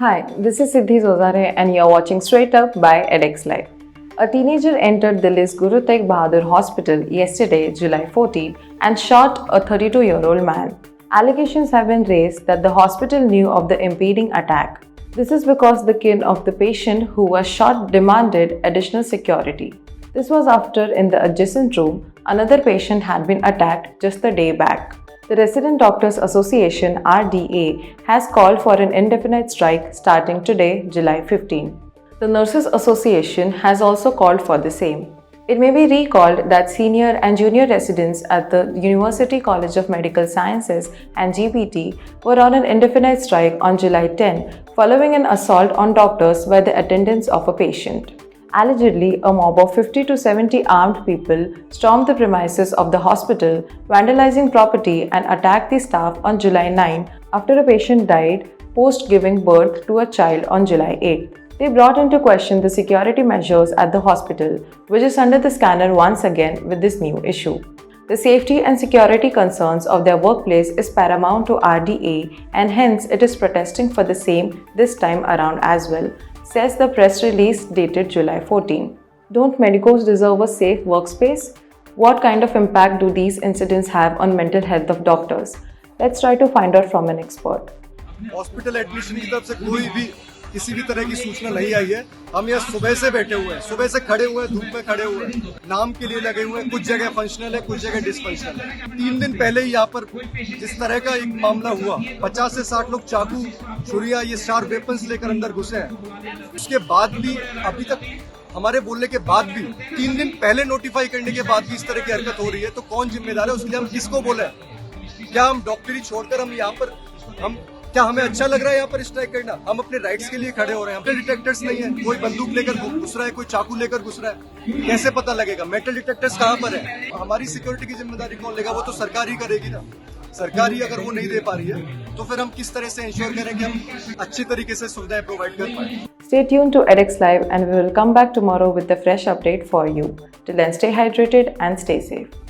Hi, this is Siddhi Zozare and you're watching Straight Up by edX Live. A teenager entered Delhi's Guru Tegh Bahadur Hospital yesterday, July 14, and shot a 32-year-old man. Allegations have been raised that the hospital knew of the impending attack. This is because the kin of the patient who was shot demanded additional security. This was after, in the adjacent room, another patient had been attacked just the day back. The Resident Doctors Association (RDA) has called for an indefinite strike starting today, July 15. The Nurses Association has also called for the same. It may be recalled that senior and junior residents at the University College of Medical Sciences and GPT were on an indefinite strike on July 10 following an assault on doctors by the attendants of a patient. Allegedly, a mob of 50 to 70 armed people stormed the premises of the hospital, vandalizing property and attacked the staff on July 9 after a patient died post giving birth to a child on July 8. They brought into question the security measures at the hospital, which is under the scanner once again with this new issue. The safety and security concerns of their workplace is paramount to RDA and hence it is protesting for the same this time around as well, says the press release dated July 14. Don't medicos deserve a safe workspace? What kind of impact do these incidents have on mental health of doctors? Let's try to find out from an expert. Hospital admission की तरफ से कोई भी किसी भी तरह की सूचना नहीं आई है। हम यहाँ सुबह से बैठे हुए हैं, सुबह से खड़े हुए हैं, धूप में खड़े हुए हैं, नाम के लिए लगे हुए हैं। कुछ जगह फंक्शनल है, कुछ जगह डिसफंक्शनल है। 3 दिन पहले ही यहाँ पर जिस तरह का एक मामला हुआ, 50 से 60 लोग चाकू, छुरिया, ये शार्प वेपन्स लेकर अंदर घुसे हैं। उसके बाद भी अभी तक हमारे बोलने के बाद भी 3 दिन पहले नोटिफाई करने के बाद भी इस तरह की हरकत हो रही है, तो कौन जिम्मेदार है? उसके लिए हम किसको बोले? क्या हम डॉक्टरी छोड़कर हम यहाँ पर क्या हमें अच्छा लग रहा है यहाँ पर स्ट्राइक करना? हम अपने राइट्स के लिए खड़े हो रहे हैं। मेटल डिटेक्टर्स नहीं है, कोई बंदूक लेकर घुस रहा है, कोई चाकू लेकर घुस रहा है, कैसे पता लगेगा? मेटल डिटेक्टर्स कहाँ पर है? हमारी सिक्योरिटी की जिम्मेदारी कौन लेगा? वो तो सरकार ही करेगी ना। सरकार ही अगर वो नहीं दे पा रही है तो फिर हम किस तरह से इंश्योर करें कि हम अच्छी तरीके से सुविधाएं प्रोवाइड कर पाए? Stay tuned to edX Live and we will come back tomorrow with a fresh update for you. Till then, stay hydrated and stay safe.